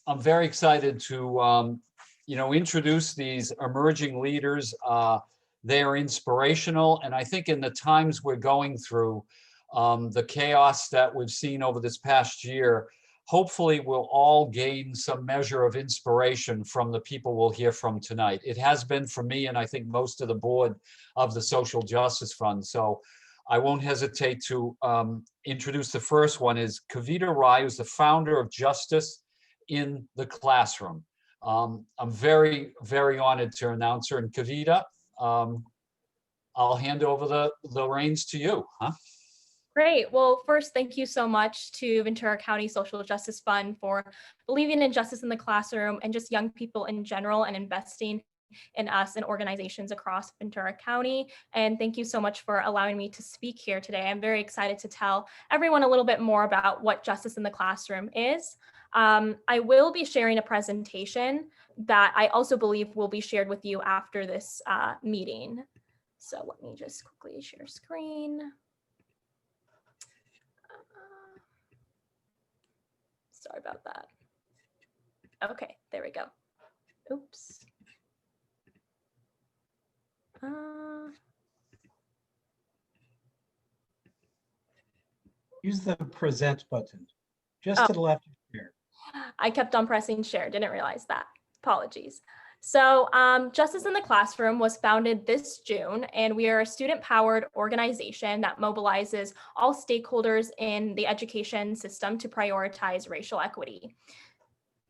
I'm very excited to, introduce these emerging leaders. They are inspirational, and I think in the times we're going through, the chaos that we've seen over this past year, hopefully we'll all gain some measure of inspiration from the people we'll hear from tonight. It has been for me, and I think most of the board of the Social Justice Fund. So I won't hesitate to introduce the first one is Kavita Rai, who's the founder of Justice in the Classroom. I'm very, very honored to announce her. And Kavita, I'll hand over the reins to you. Great. Well, first, thank you so much to Ventura County Social Justice Fund for believing in justice in the classroom and just young people in general and investing in us and organizations across Ventura County. And thank you so much for allowing me to speak here today. I'm very excited to tell everyone a little bit more about what justice in the classroom is. I will be sharing a presentation that I also believe will be shared with you after this meeting. So let me just quickly share screen. Sorry about that. Okay, there we go. Oops. Use the present button just to the left of here. I kept on pressing share, didn't realize that. Apologies. So Justice in the Classroom was founded this June, and we are a student-powered organization that mobilizes all stakeholders in the education system to prioritize racial equity.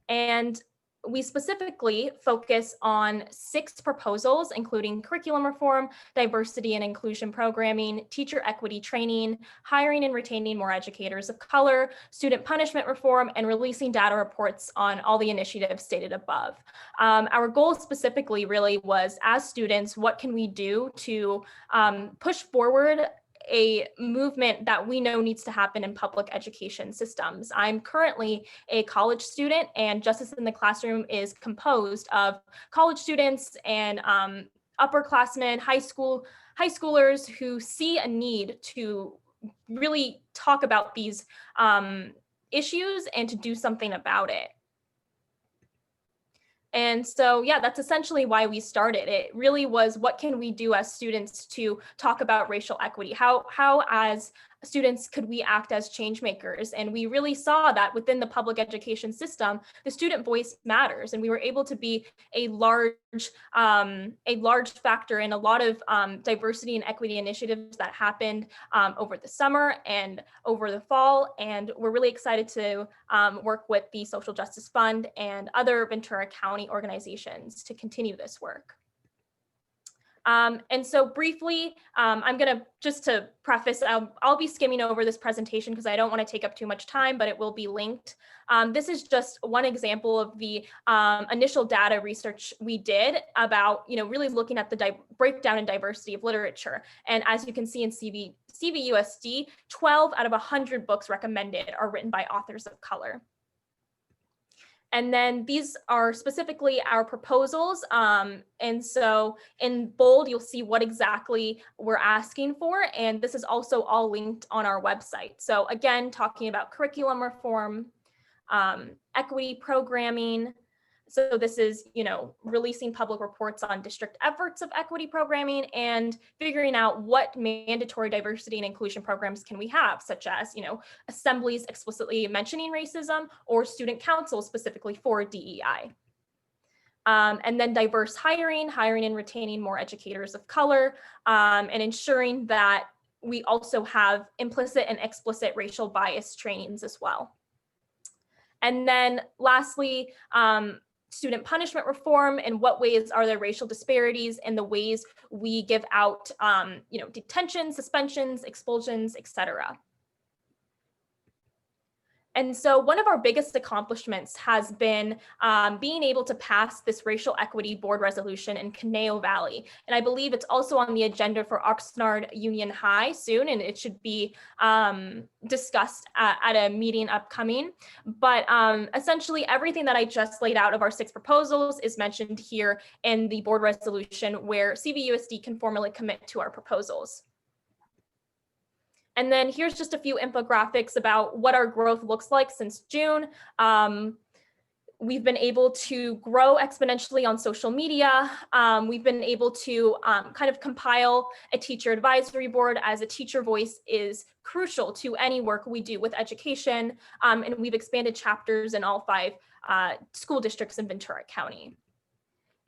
And we specifically focus on 6 proposals, including curriculum reform, diversity and inclusion programming, teacher equity training, hiring and retaining more educators of color, student punishment reform, and releasing data reports on all the initiatives stated above. Our goal specifically really was, as students, what can we do to push forward a movement that we know needs to happen in public education systems. I'm currently a college student, and Justice in the Classroom is composed of college students and upperclassmen, high schoolers who see a need to really talk about these issues and to do something about it. And so, yeah, that's essentially why we started. It really was, what can we do as students to talk about racial equity? How as students could we act as change makers? And we really saw that within the public education system, the student voice matters. And we were able to be a large factor in a lot of diversity and equity initiatives that happened over the summer and over the fall. And we're really excited to work with the Social Justice Fund and other Ventura County organizations to continue this work. And so briefly, I'm gonna, just to preface, I'll be skimming over this presentation because I don't want to take up too much time, but it will be linked. This is just one example of the initial data research we did about, really looking at the breakdown and diversity of literature. And as you can see in CVUSD, 12 out of 100 books recommended are written by authors of color. And then these are specifically our proposals. And so in bold, you'll see what exactly we're asking for. And this is also all linked on our website. So again, talking about curriculum reform, equity programming. So this is, releasing public reports on district efforts of equity programming and figuring out what mandatory diversity and inclusion programs can we have, such as, assemblies explicitly mentioning racism or student councils specifically for DEI. And then diverse hiring and retaining more educators of color, and ensuring that we also have implicit and explicit racial bias trainings as well. And then lastly, student punishment reform. In what ways are there racial disparities in the ways we give out, detention, suspensions, expulsions, etc. And so one of our biggest accomplishments has been being able to pass this racial equity board resolution in Conejo Valley. And I believe it's also on the agenda for Oxnard Union High soon, and it should be discussed at a meeting upcoming. But essentially everything that I just laid out of our 6 proposals is mentioned here in the board resolution, where CVUSD can formally commit to our proposals. And then here's just a few infographics about what our growth looks like since June. We've been able to grow exponentially on social media. We've been able to kind of compile a teacher advisory board, as a teacher voice is crucial to any work we do with education. And we've expanded chapters in all 5 school districts in Ventura County.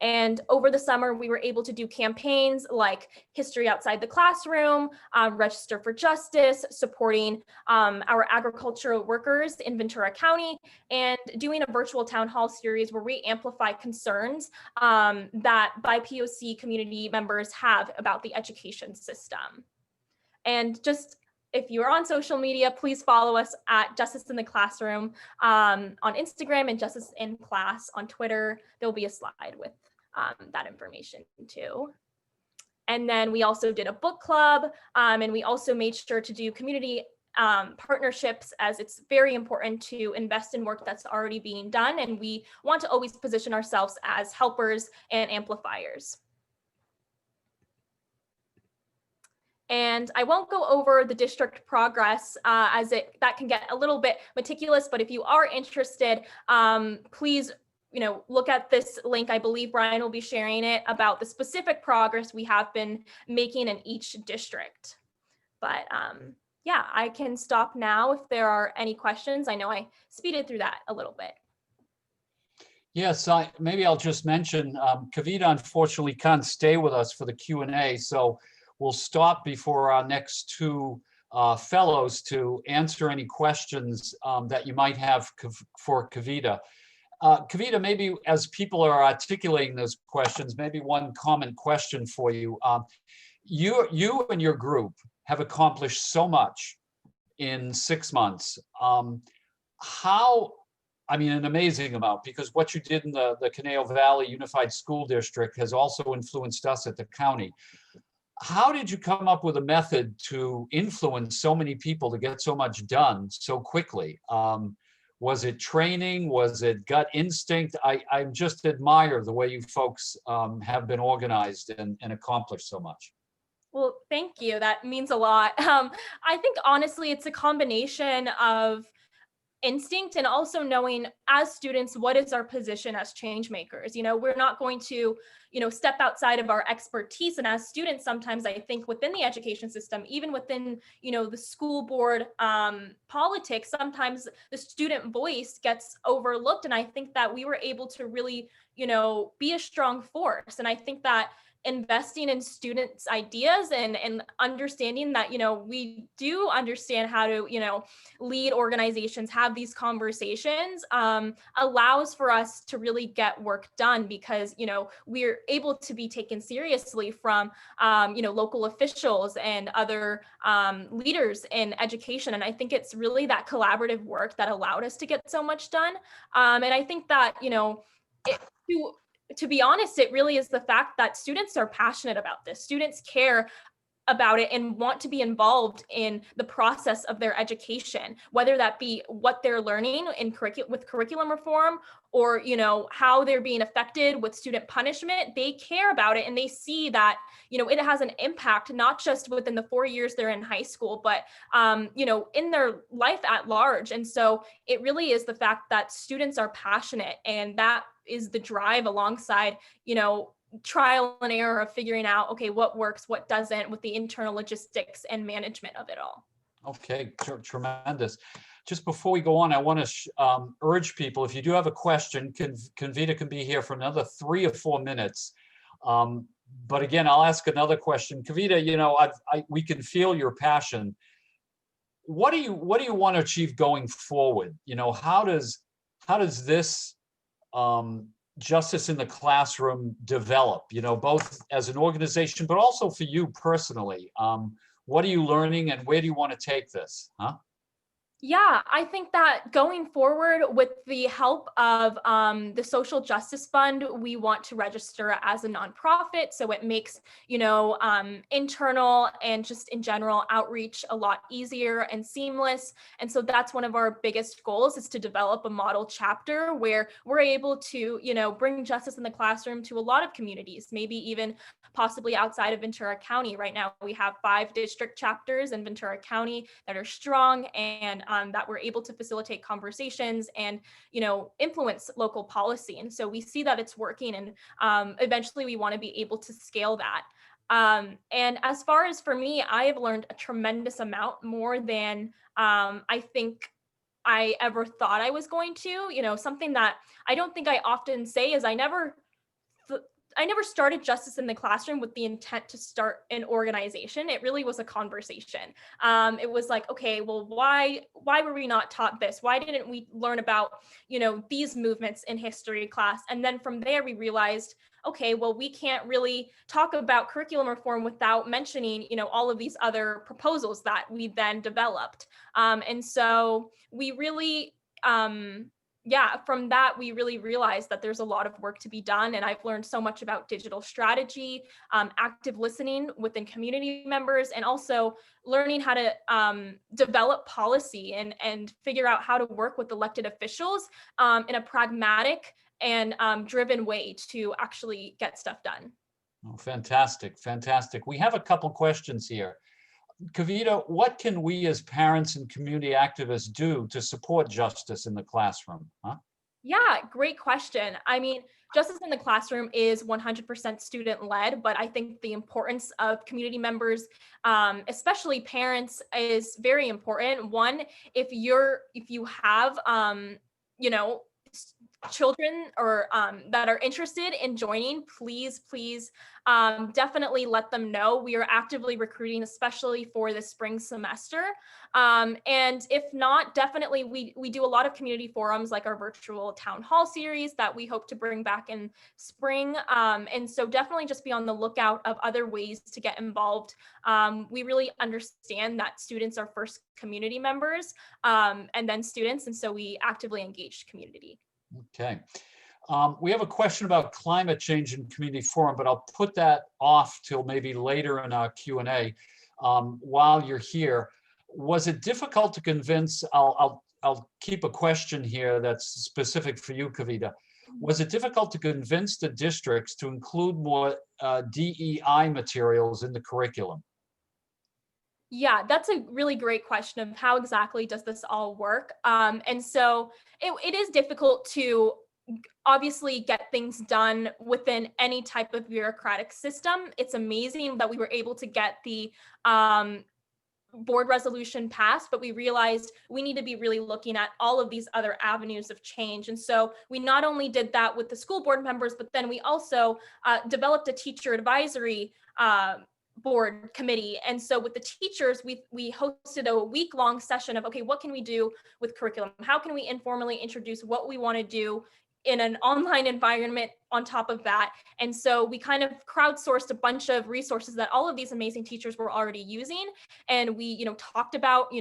And over the summer, we were able to do campaigns like History Outside the Classroom, Register for Justice, supporting our agricultural workers in Ventura County, and doing a virtual town hall series where we amplify concerns that BIPOC community members have about the education system. And just, if you're on social media, please follow us at Justice in the Classroom on Instagram and Justice in Class on Twitter. There'll be a slide with that information too. And then we also did a book club, and we also made sure to do community partnerships, as it's very important to invest in work that's already being done. And we want to always position ourselves as helpers and amplifiers. And I won't go over the district progress as that can get a little bit meticulous, but if you are interested, please look at this link. I believe Brian will be sharing it about the specific progress we have been making in each district. But yeah, I can stop now if there are any questions. I know I speeded through that a little bit. Yes, maybe I'll just mention, Kavita unfortunately can't stay with us for the Q&A, so we'll stop before our next 2 fellows to answer any questions that you might have for Kavita. Kavita, maybe as people are articulating those questions, maybe one common question for you. You and your group have accomplished so much in 6 months. An amazing amount, because what you did in the Conejo Valley Unified School District has also influenced us at the county. How did you come up with a method to influence so many people to get so much done so quickly? Was it training? Was it gut instinct? I just admire the way you folks have been organized and accomplished so much. Well, thank you. That means a lot. I think honestly, it's a combination of instinct and also knowing as students, what is our position as change makers? We're not going to, step outside of our expertise. And as students, sometimes I think within the education system, even within, the school board politics, sometimes the student voice gets overlooked. And I think that we were able to really, be a strong force. And I think that investing in students' ideas and understanding that, we do understand how to, lead organizations, have these conversations, allows for us to really get work done, because, we're able to be taken seriously from, local officials and other leaders in education. And I think it's really that collaborative work that allowed us to get so much done. And I think that, to be honest, it really is the fact that students are passionate about this. Students care about it and want to be involved in the process of their education, whether that be what they're learning in with curriculum reform, or how they're being affected with student punishment. They care about it, and they see that it has an impact, not just within the 4 years they're in high school, but in their life at large. And so it really is the fact that students are passionate, and that is the drive alongside trial and error of figuring out, okay, what works, what doesn't, with the internal logistics and management of it all. Okay, tremendous. Just before we go on, I want to urge people, if you do have a question, Kavita can be here for another 3 or 4 minutes. But again, I'll ask another question. Kavita, we can feel your passion. What do you want to achieve going forward? How does this Justice in the Classroom develop, both as an organization, but also for you personally? What are you learning, and where do you want to take this? Yeah, I think that going forward, with the help of the Social Justice Fund, we want to register as a nonprofit. So it makes, internal and just in general outreach a lot easier and seamless. And so that's one of our biggest goals, is to develop a model chapter where we're able to, bring justice in the classroom to a lot of communities, maybe even possibly outside of Ventura County. Right now, we have 5 district chapters in Ventura County that are strong, and that we're able to facilitate conversations and, influence local policy. And so we see that it's working, and eventually we want to be able to scale that. And as far as for me, I have learned a tremendous amount, more than I think I ever thought I was going to. Something that I don't think I often say is I never started justice in the classroom with the intent to start an organization. It really was a conversation. It was like, okay, well, why were we not taught this? Why didn't we learn about, these movements in history class? And then from there, we realized, okay, well, we can't really talk about curriculum reform without mentioning, all of these other proposals that we then developed. And so we really, from that, we really realized that there's a lot of work to be done. And I've learned so much about digital strategy, active listening within community members, and also learning how to develop policy and figure out how to work with elected officials in a pragmatic and driven way to actually get stuff done. Oh, fantastic, fantastic. We have a couple questions here. Kavita, what can we as parents and community activists do to support justice in the classroom? Yeah, great question. I mean, justice in the classroom is 100% student-led, but I think the importance of community members, especially parents, is very important. One, if you have, children or that are interested in joining, please definitely let them know. We are actively recruiting, especially for the spring semester. And if not, definitely we do a lot of community forums, like our virtual town hall series that we hope to bring back in spring. And so definitely just be on the lookout of other ways to get involved. We really understand that students are first community members, and then students. And so we actively engage community. Okay. We have a question about climate change in community forum, but I'll put that off till maybe later in our Q&A. While you're here, was it difficult to convince, I'll keep a question here that's specific for you, Kavita. Was it difficult to convince the districts to include more DEI materials in the curriculum? Yeah, that's a really great question of how exactly does this all work? And so it is difficult to obviously get things done within any type of bureaucratic system. It's amazing that we were able to get the board resolution passed, but we realized we need to be really looking at all of these other avenues of change. And so we not only did that with the school board members, but then we also developed a teacher advisory board committee. And so with the teachers, we hosted a week-long session of, okay, what can we do with curriculum? How can we informally introduce what we want to do in an online environment on top of that? And so we kind of crowdsourced a bunch of resources that all of these amazing teachers were already using. And we, talked about,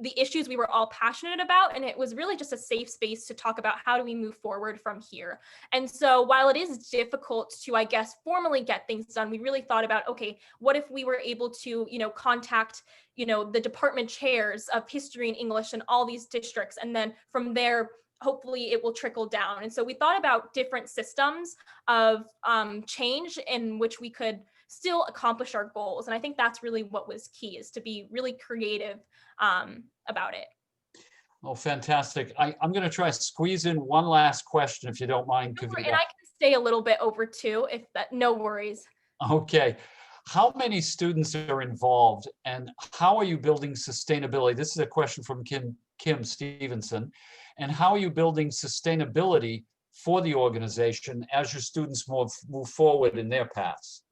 the issues we were all passionate about. And it was really just a safe space to talk about how do we move forward from here. And so while it is difficult to, I guess, formally get things done, we really thought about, okay, what if we were able to, contact, the department chairs of history and English in all these districts. And then from there, hopefully it will trickle down. And so we thought about different systems of change in which we could still accomplish our goals. And I think that's really what was key, is to be really creative about it. Oh, fantastic. I'm going to try to squeeze in one last question, if you don't mind, Kavita. And I can stay a little bit over too, if that, no worries. Okay. How many students are involved, and how are you building sustainability? This is a question from Kim Stevenson. And how are you building sustainability for the organization as your students move forward in their paths?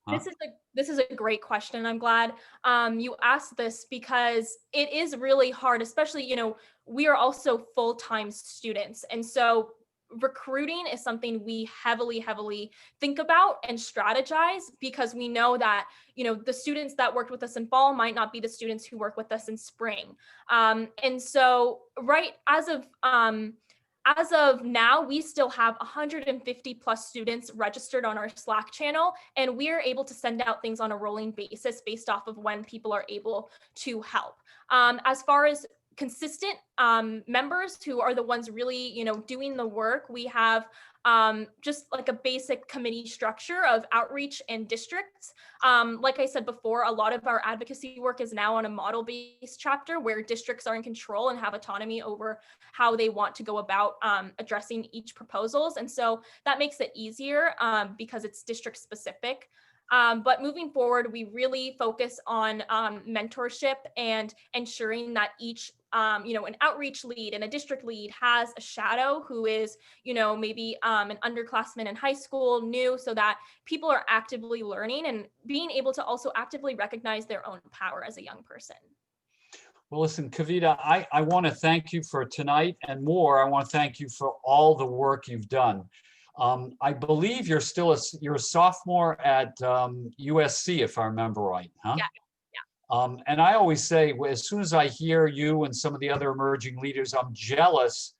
This is a great question. I'm glad you asked this, because it is really hard, especially, we are also full-time students. And so recruiting is something we heavily think about and strategize, because we know that, the students that worked with us in fall might not be the students who work with us in spring. And so as of now, we still have 150 plus students registered on our Slack channel, and we are able to send out things on a rolling basis based off of when people are able to help. As far as consistent members who are the ones really, doing the work. We have just like a basic committee structure of outreach and districts. Like I said before, a lot of our advocacy work is now on a model-based chapter where districts are in control and have autonomy over how they want to go about addressing each proposals. And so that makes it easier because it's district specific. But moving forward, we really focus on mentorship and ensuring that each, an outreach lead and a district lead has a shadow who is, maybe an underclassman in high school, new, so that people are actively learning and being able to also actively recognize their own power as a young person. Well, listen, Kavita, I want to thank you for tonight and more. I want to thank you for all the work you've done. I believe you're still you're a sophomore at USC, if I remember right, huh? Yeah. And I always say, as soon as I hear you and some of the other emerging leaders, I'm jealous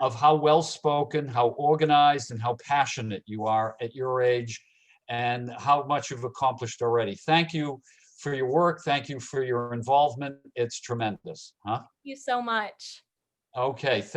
of how well-spoken, how organized, and how passionate you are at your age, and how much you've accomplished already. Thank you for your work. Thank you for your involvement. It's tremendous, huh? Thank you so much. Okay.